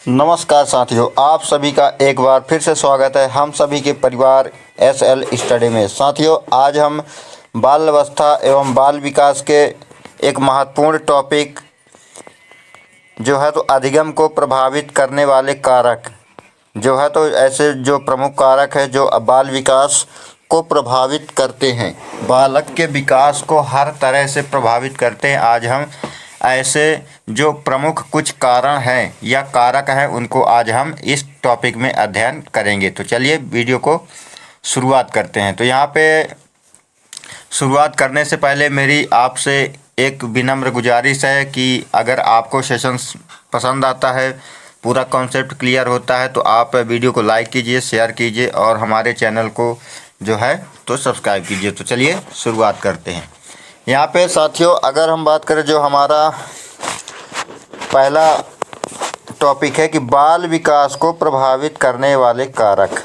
नमस्कार साथियों, आप सभी का एक बार फिर से स्वागत है हम सभी के परिवार एसएल स्टडी में। साथियों, आज हम बाल अवस्था एवं बाल विकास के एक महत्वपूर्ण टॉपिक जो है तो अधिगम को प्रभावित करने वाले कारक जो है तो ऐसे जो प्रमुख कारक है जो बाल विकास को प्रभावित करते हैं, बालक के विकास को हर तरह से प्रभावित करते हैं। आज हम ऐसे जो प्रमुख कुछ कारण हैं या कारक हैं उनको आज हम इस टॉपिक में अध्ययन करेंगे। तो चलिए वीडियो को शुरुआत करते हैं। तो यहाँ पे शुरुआत करने से पहले मेरी आपसे एक विनम्र गुजारिश है कि अगर आपको सेशन पसंद आता है, पूरा कॉन्सेप्ट क्लियर होता है, तो आप वीडियो को लाइक कीजिए, शेयर कीजिए और हमारे चैनल को जो है तो सब्सक्राइब कीजिए। तो चलिए शुरुआत करते हैं। यहाँ पे साथियों, अगर हम बात करें, जो हमारा पहला टॉपिक है कि बाल विकास को प्रभावित करने वाले कारक,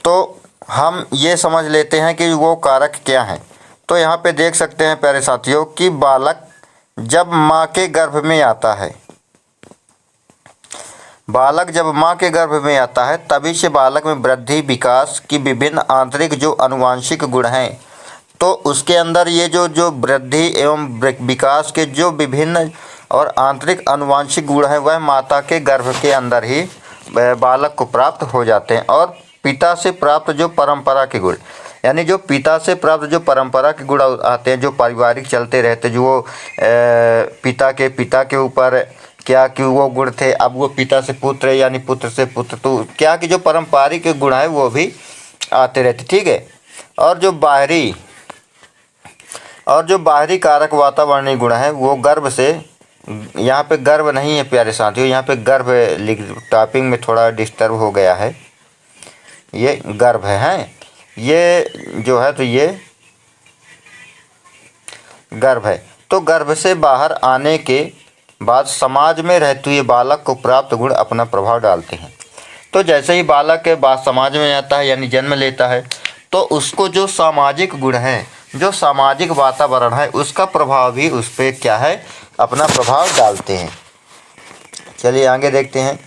तो हम ये समझ लेते हैं कि वो कारक क्या हैं। तो यहाँ पे देख सकते हैं प्यारे साथियों कि बालक जब माँ के गर्भ में आता है, बालक जब माँ के गर्भ में आता है तभी से बालक में वृद्धि विकास की विभिन्न आंतरिक जो आनुवांशिक गुण हैं, तो उसके अंदर ये जो वृद्धि एवं विकास के जो विभिन्न और आंतरिक आनुवांशिक गुण हैं वह माता के गर्भ के अंदर ही बालक को प्राप्त हो जाते हैं। और पिता से प्राप्त जो परंपरा के गुण, यानी जो पिता से प्राप्त जो परंपरा के गुण आते हैं, जो पारिवारिक चलते रहते, जो वो पिता के ऊपर क्या कि वो गुण थे, अब वो पिता से पुत्र यानी पुत्र से पुत्र, तो क्या कि जो पारंपरिक गुण है वो भी आते रहते। ठीक है। और जो बाहरी कारक वातावरणीय गुण है वो गर्भ से, यहाँ पे गर्भ नहीं है प्यारे साथियों, यहाँ पे गर्भ टाइपिंग में थोड़ा डिस्टर्ब हो गया है, ये गर्भ है, ये जो है तो ये गर्भ है। तो गर्भ से बाहर आने के बाद समाज में रहते हुए बालक को प्राप्त गुण अपना प्रभाव डालते हैं। तो जैसे ही बालक के बाद समाज में आता है यानी जन्म लेता है, तो उसको जो सामाजिक गुण हैं, जो सामाजिक वातावरण है, उसका प्रभाव भी उस पर क्या है, अपना प्रभाव डालते हैं। चलिए आगे देखते हैं।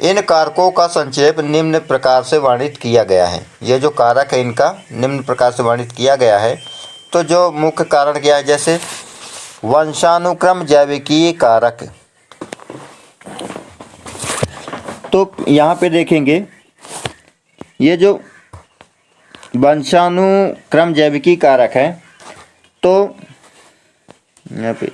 इन कारकों का संक्षेप निम्न प्रकार से वर्णित किया गया है। ये जो कारक है इनका निम्न प्रकार से वर्णित किया गया है। तो जो मुख्य कारण क्या है, जैसे वंशानुक्रम जैविकीय कारक, तो यहाँ पे देखेंगे ये जो वंशानुक्रम जैविकी कारक है, तो यहाँ पे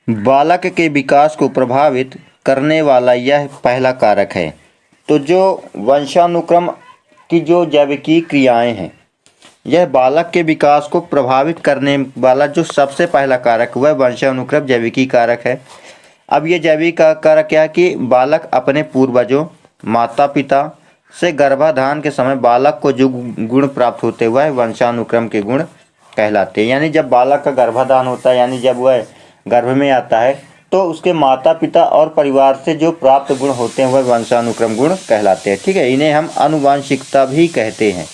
बालक के विकास को प्रभावित करने वाला यह पहला कारक है। तो जो वंशानुक्रम की जो जैविकीय क्रियाएं हैं, यह बालक के विकास को प्रभावित करने वाला जो सबसे पहला कारक वह वंशानुक्रम जैविकीय कारक है। अब ये जैविक कारक क्या है कि बालक अपने पूर्वजों माता पिता से गर्भाधान के समय बालक को जो गुण प्राप्त होते हैं वह वंशानुक्रम के गुण कहलाते हैं। यानी जब बालक का गर्भाधान होता है, यानी जब वह गर्भ में आता है, तो उसके माता पिता और परिवार से जो प्राप्त गुण होते हैं वह वंशानुक्रम गुण कहलाते हैं। ठीक है। इन्हें हम आनुवांशिकता भी कहते हैं।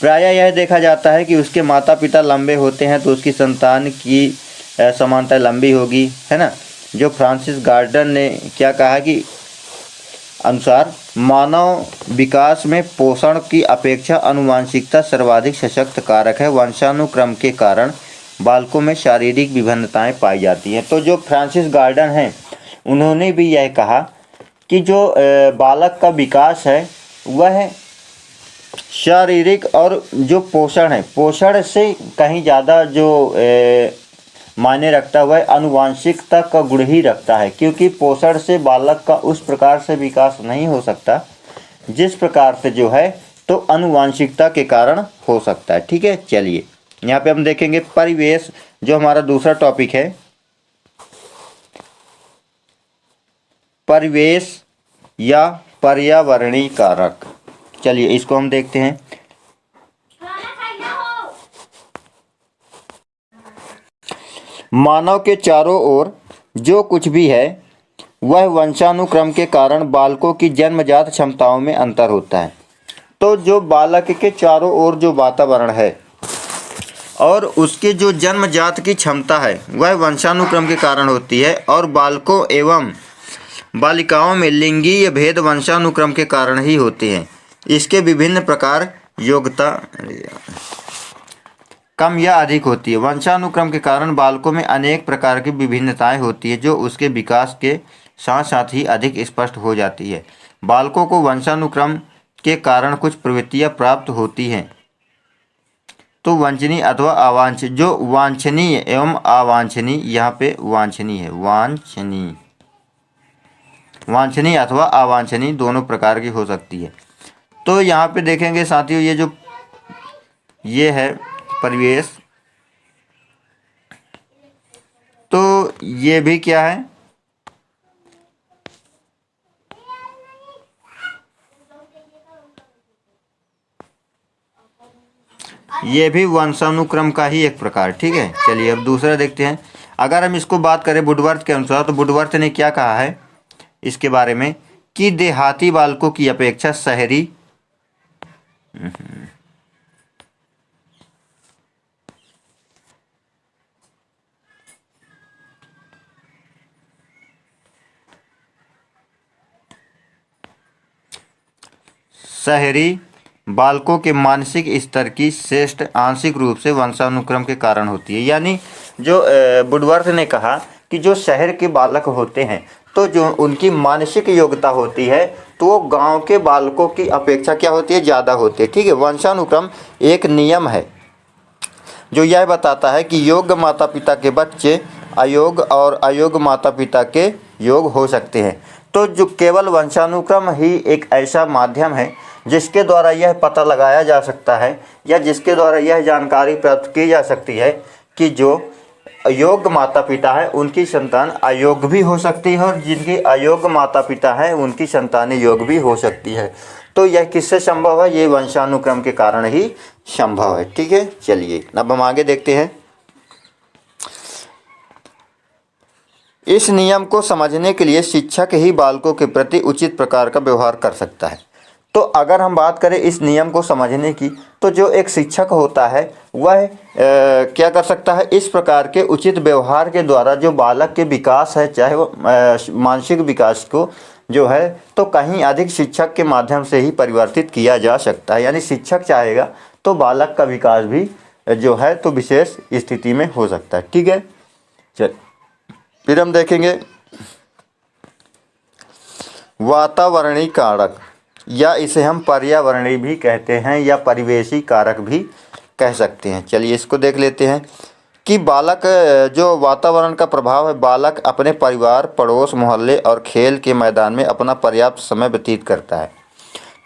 प्रायः यह देखा जाता है कि उसके माता पिता लंबे होते हैं तो उसकी संतान की समानता लंबी होगी, है ना। जो फ्रांसिस गार्डन ने क्या कहा कि अनुसार मानव विकास में पोषण की अपेक्षा आनुवांशिकता सर्वाधिक सशक्त कारक है। वंशानुक्रम के कारण बालकों में शारीरिक विभिन्नताएं पाई जाती हैं। तो जो फ्रांसिस गार्डन हैं उन्होंने भी यह कहा कि जो बालक का विकास है वह शारीरिक और जो पोषण है, पोषण से कहीं ज़्यादा जो मायने रखता है वह आनुवांशिकता का गुण ही रखता है, क्योंकि पोषण से बालक का उस प्रकार से विकास नहीं हो सकता जिस प्रकार से जो है तो आनुवांशिकता के कारण हो सकता है। ठीक है। चलिए यहाँ पे हम देखेंगे परिवेश, जो हमारा दूसरा टॉपिक है, परिवेश या पर्यावरणीय कारक। चलिए इसको हम देखते हैं। मानव के चारों ओर जो कुछ भी है वह वंशानुक्रम के कारण बालकों की जन्मजात क्षमताओं में अंतर होता है। तो जो बालक के चारों ओर जो वातावरण है और उसके जो जन्मजात की क्षमता है वह वंशानुक्रम के कारण होती है, और बालकों एवं बालिकाओं में लिंगीय भेद वंशानुक्रम के कारण ही होते हैं। इसके विभिन्न प्रकार योग्यता कम या अधिक होती है। वंशानुक्रम के कारण बालकों में अनेक प्रकार की विभिन्नताएं होती है जो उसके विकास के साथ साथ ही अधिक स्पष्ट हो जाती है। बालकों को वंशानुक्रम के कारण कुछ प्रवृत्तियां प्राप्त होती हैं तो वांछनीय अथवा अवांछनीय, जो वांछनीय एवं अवांछनीय, यहाँ पे वांछनीय है, वांछनीय अथवा अवांछनीय दोनों प्रकार की हो सकती है। तो यहाँ पे देखेंगे साथियों, ये है परिवेश, तो ये भी क्या है, ये भी वंशानुक्रम का ही एक प्रकार। ठीक है, चलिए अब दूसरा देखते हैं। अगर हम इसको बात करें वुडवर्थ के अनुसार, तो वुडवर्थ ने क्या कहा है इसके बारे में कि देहाती बालकों की अपेक्षा शहरी बालकों के मानसिक स्तर की श्रेष्ठ आंशिक रूप से वंशानुक्रम के कारण होती है। यानी जो वुडवर्थ ने कहा कि जो शहर के बालक होते हैं तो जो उनकी मानसिक योग्यता होती है तो वो गांव के बालकों की अपेक्षा क्या होती है, ज़्यादा होती है। ठीक है, वंशानुक्रम एक नियम है जो यह बताता है कि योग्य माता पिता के बच्चे अयोग्य और अयोग्य माता पिता के योग्य हो सकते हैं। तो जो केवल वंशानुक्रम ही एक ऐसा माध्यम है जिसके द्वारा यह पता लगाया जा सकता है या जिसके द्वारा यह जानकारी प्राप्त की जा सकती है कि जो अयोग्य माता पिता है उनकी संतान अयोग्य भी हो सकती है और जिनकी अयोग्य माता पिता है उनकी संतानें योग्य भी हो सकती है। तो यह किससे संभव है, ये वंशानुक्रम के कारण ही संभव है। ठीक है, चलिए अब हम आगे देखते हैं। इस नियम को समझने के लिए शिक्षक ही बालकों के प्रति उचित प्रकार का व्यवहार कर सकता है। तो अगर हम बात करें इस नियम को समझने की, तो जो एक शिक्षक होता है वह क्या कर सकता है, इस प्रकार के उचित व्यवहार के द्वारा जो बालक के विकास है, चाहे वो मानसिक विकास को जो है तो कहीं अधिक शिक्षक के माध्यम से ही परिवर्तित किया जा सकता है। यानी शिक्षक चाहेगा तो बालक का विकास भी जो है तो विशेष स्थिति में हो सकता है। ठीक है, चल फिर हम देखेंगे वातावरणीय कारक, या इसे हम पर्यावरणीय भी कहते हैं या परिवेशी कारक भी कह सकते हैं। चलिए इसको देख लेते हैं कि बालक जो वातावरण का प्रभाव है, बालक अपने परिवार, पड़ोस, मोहल्ले और खेल के मैदान में अपना पर्याप्त समय व्यतीत करता है।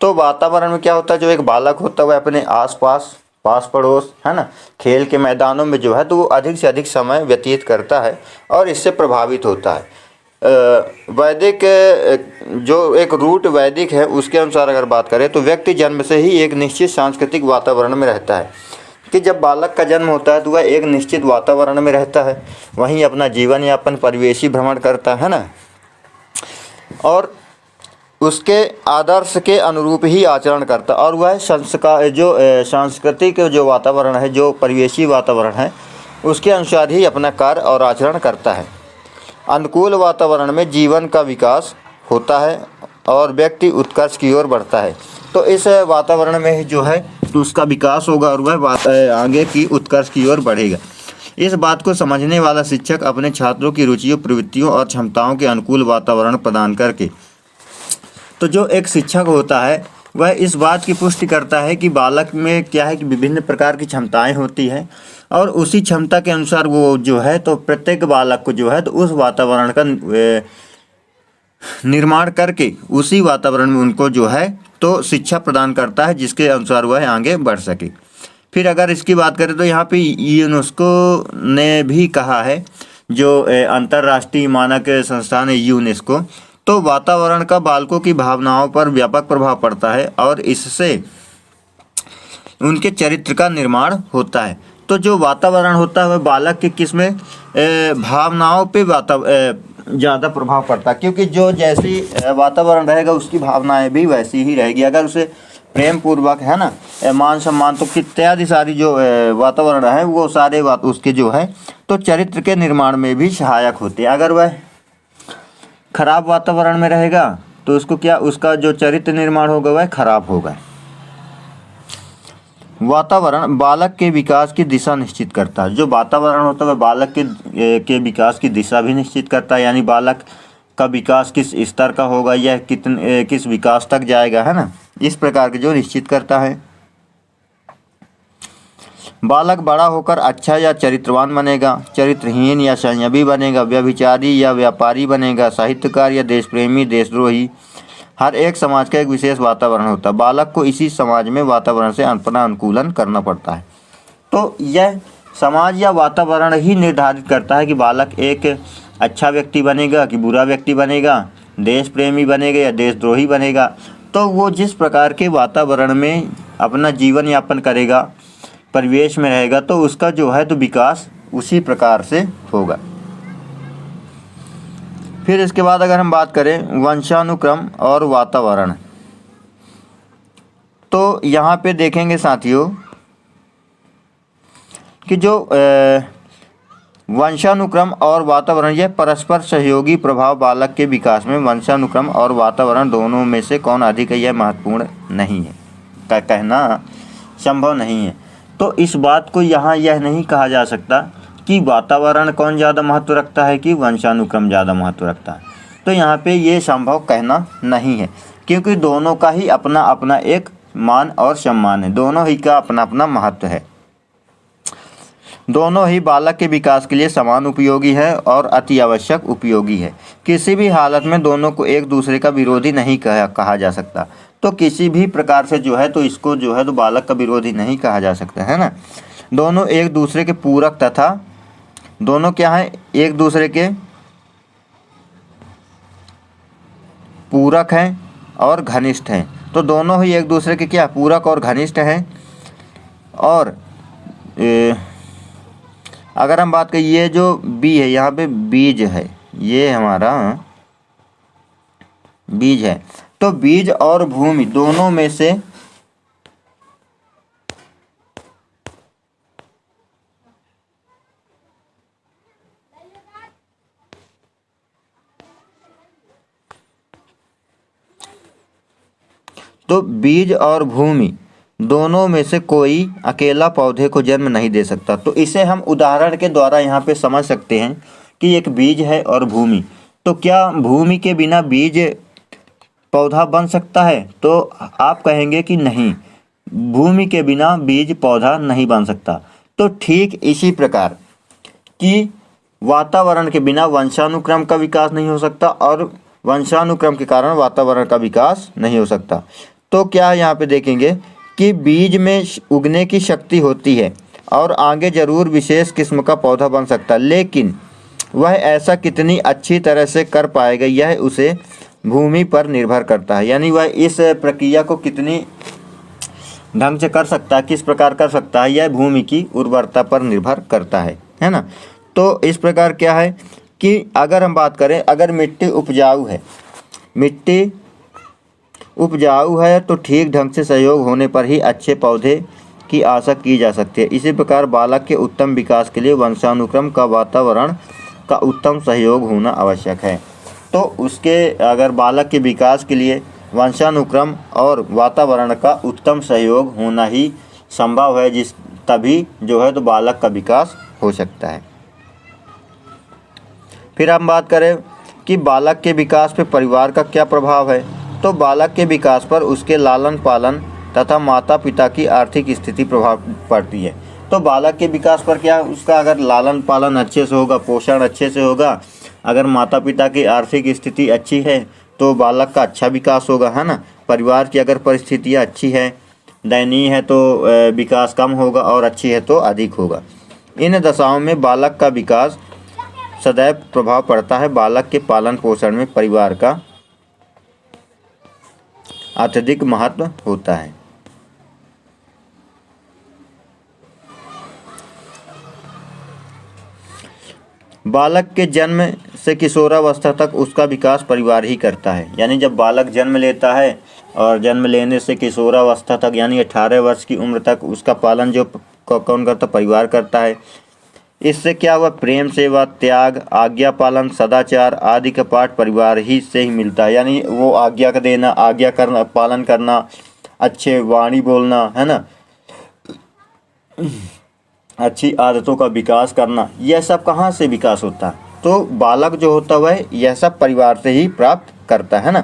तो वातावरण में क्या होता है, जो एक बालक होता है वह अपने आसपास, पास पड़ोस है ना, खेल के मैदानों में जो है तो वो अधिक से अधिक समय व्यतीत करता है और इससे प्रभावित होता है। वैदिक जो एक रूट वैदिक है उसके अनुसार अगर बात करें तो व्यक्ति जन्म से ही एक निश्चित सांस्कृतिक वातावरण में रहता है कि जब बालक का जन्म होता है तो वह एक निश्चित वातावरण में रहता है, वहीं अपना जीवन यापन परिवेशी भ्रमण करता है ना, और उसके आदर्श के अनुरूप ही आचरण करता, और वह संस्कार जो सांस्कृतिक जो वातावरण है, जो परिवेशी वातावरण है उसके अनुसार ही अपना कार्य और आचरण करता है। अनुकूल वातावरण में जीवन का विकास होता है और व्यक्ति उत्कर्ष की ओर बढ़ता है। तो इस वातावरण में ही जो है तो उसका विकास होगा और वह आगे की उत्कर्ष की ओर बढ़ेगा। इस बात को समझने वाला शिक्षक अपने छात्रों की रुचियों, प्रवृत्तियों और क्षमताओं के अनुकूल वातावरण प्रदान करके, तो जो एक शिक्षक होता है वह इस बात की पुष्टि करता है कि बालक में क्या है कि विभिन्न प्रकार की क्षमताएं होती हैं और उसी क्षमता के अनुसार वो जो है तो प्रत्येक बालक को जो है तो उस वातावरण का निर्माण करके उसी वातावरण में उनको जो है तो शिक्षा प्रदान करता है जिसके अनुसार वह आगे बढ़ सके। फिर अगर इसकी बात करें तो यहाँ पे यूनेस्को ने भी कहा है, जो अंतर्राष्ट्रीय मानक संस्थान है यूनेस्को, तो वातावरण का बालकों की भावनाओं पर व्यापक प्रभाव पड़ता है और इससे उनके चरित्र का निर्माण होता है। तो तो जो वातावरण होता है वह बालक के किसमें भावनाओं पे ज़्यादा प्रभाव पड़ता है, क्योंकि जो जैसी वातावरण रहेगा उसकी भावनाएं भी वैसी ही रहेगी। अगर उसे प्रेम पूर्वक है ना मान सम्मान तो इत्यादि सारी जो वातावरण है वो सारे बात उसके जो है तो चरित्र के निर्माण में भी सहायक होते हैं। अगर वह खराब वातावरण में रहेगा तो उसको क्या उसका जो चरित्र निर्माण होगा वह खराब होगा। वातावरण बालक के विकास की दिशा निश्चित करता है। जो वातावरण होता है वह बालक के विकास की दिशा भी निश्चित करता है, यानी बालक का विकास किस स्तर का होगा, यह किस विकास तक जाएगा, है ना, इस प्रकार के जो निश्चित करता है। बालक बड़ा होकर अच्छा या चरित्रवान बनेगा, चरित्रहीन या संयमी बनेगा, व्यभिचारी या व्यापारी बनेगा, साहित्यकार या देशप्रेमी देशद्रोही। हर एक समाज का एक विशेष वातावरण होता है। बालक को इसी समाज में वातावरण से अपना अनुकूलन करना पड़ता है। तो यह समाज या वातावरण ही निर्धारित करता है कि बालक एक अच्छा व्यक्ति बनेगा कि बुरा व्यक्ति बनेगा, देश प्रेमी बनेगा या देशद्रोही बनेगा। तो वो जिस प्रकार के वातावरण में अपना जीवन यापन करेगा, परिवेश में रहेगा, तो उसका जो है तो विकास उसी प्रकार से होगा। फिर इसके बाद अगर हम बात करें वंशानुक्रम और वातावरण, तो यहाँ पे देखेंगे साथियों कि जो वंशानुक्रम और वातावरण यह परस्पर सहयोगी प्रभाव बालक के विकास में वंशानुक्रम और वातावरण दोनों में से कौन अधिक है यह महत्वपूर्ण नहीं है, का कहना संभव नहीं है। तो इस बात को यहाँ यह नहीं कहा जा सकता कि वातावरण कौन ज़्यादा महत्व रखता है कि वंशानुक्रम ज़्यादा महत्व रखता है। तो यहाँ पे ये संभव कहना नहीं है, क्योंकि दोनों का ही अपना अपना एक मान और सम्मान है, दोनों ही का अपना अपना महत्व है। दोनों ही बालक के विकास के लिए समान उपयोगी है और अति आवश्यक उपयोगी है। किसी भी हालत में दोनों को एक दूसरे का विरोधी नहीं कहा जा सकता। तो किसी भी प्रकार से जो है तो इसको जो है तो बालक का विरोधी नहीं कहा जा सकता, है ना। दोनों एक दूसरे के पूरक तथा दोनों क्या है एक दूसरे के पूरक हैं और घनिष्ठ हैं। तो दोनों ही एक दूसरे के क्या पूरक और घनिष्ठ हैं। और अगर हम बात करें ये जो बी है यहाँ पे बीज है, ये हमारा बीज है। तो बीज और भूमि दोनों में से कोई अकेला पौधे को जन्म नहीं दे सकता। तो इसे हम उदाहरण के द्वारा यहाँ पे समझ सकते हैं कि एक बीज है और भूमि, तो क्या भूमि के बिना बीज पौधा बन सकता है? तो आप कहेंगे कि नहीं, भूमि के बिना बीज पौधा नहीं बन सकता। तो ठीक इसी प्रकार कि वातावरण के बिना वंशानुक्रम का विकास नहीं हो सकता और वंशानुक्रम के कारण वातावरण का विकास नहीं हो सकता। तो क्या यहाँ पे देखेंगे कि बीज में उगने की शक्ति होती है और आगे जरूर विशेष किस्म का पौधा बन सकता है, लेकिन वह ऐसा कितनी अच्छी तरह से कर पाएगा यह उसे भूमि पर निर्भर करता है। यानी वह इस प्रक्रिया को कितनी ढंग से कर सकता है, किस प्रकार कर सकता है, यह भूमि की उर्वरता पर निर्भर करता है ना। तो इस प्रकार क्या है कि अगर हम बात करें, अगर मिट्टी उपजाऊ है तो ठीक ढंग से सहयोग होने पर ही अच्छे पौधे की आशा की जा सकती है। इसी प्रकार बालक के उत्तम विकास के लिए वंशानुक्रम का वातावरण का उत्तम सहयोग होना आवश्यक है। तो उसके अगर बालक के विकास के लिए वंशानुक्रम और वातावरण का उत्तम सहयोग होना ही संभव है, जिस तभी जो है तो बालक का विकास हो सकता है। फिर हम बात करें कि बालक के विकास पर परिवार का क्या प्रभाव है। तो बालक के विकास पर उसके लालन पालन तथा माता पिता की आर्थिक स्थिति प्रभाव पड़ती है। तो बालक के विकास पर क्या उसका अगर लालन पालन अच्छे से होगा, पोषण अच्छे से होगा, अगर माता पिता की आर्थिक स्थिति अच्छी है तो बालक का अच्छा विकास होगा, है ना। परिवार की अगर परिस्थितियाँ अच्छी है, दयनीय है तो विकास कम होगा और अच्छी है तो अधिक होगा। इन दशाओं में बालक का विकास सदैव प्रभाव पड़ता है। बालक के पालन पोषण में परिवार का अत्यधिक महत्व होता है। बालक के जन्म से किशोरावस्था तक उसका विकास परिवार ही करता है। यानी जब बालक जन्म लेता है और जन्म लेने से किशोरावस्था तक यानी 18 वर्ष की उम्र तक उसका पालन जो कौन करता, परिवार करता है। इससे क्या हुआ, प्रेम, सेवा, त्याग, आज्ञा पालन, सदाचार आदि का पाठ परिवार ही से ही मिलता है। यानी वो आज्ञा का देना, आज्ञा करना, पालन करना, अच्छे वाणी बोलना, है ना, अच्छी आदतों का विकास करना, यह सब कहाँ से विकास होता है? तो बालक जो होता है यह सब परिवार से ही प्राप्त करता है ना।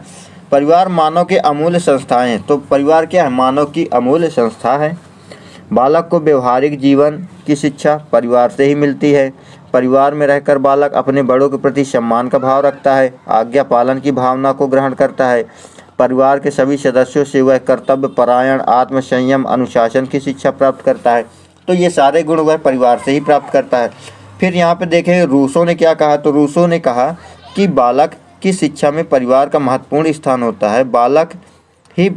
परिवार मानव के अमूल्य संस्थाएं हैं। तो परिवार क्या है? मानव की अमूल्य संस्था है। बालक को व्यवहारिक जीवन की शिक्षा परिवार से ही मिलती है। परिवार में रहकर बालक अपने बड़ों के प्रति सम्मान का भाव रखता है, आज्ञा पालन की भावना को ग्रहण करता है। परिवार के सभी सदस्यों से वह कर्तव्य परायण, आत्मसंयम, अनुशासन की शिक्षा प्राप्त करता है। तो ये सारे गुण वह परिवार से ही प्राप्त करता है। फिर यहाँ पे देखें रूसो ने क्या कहा, तो रूसो ने कहा कि बालक की शिक्षा में परिवार का महत्वपूर्ण स्थान होता है। बालक ही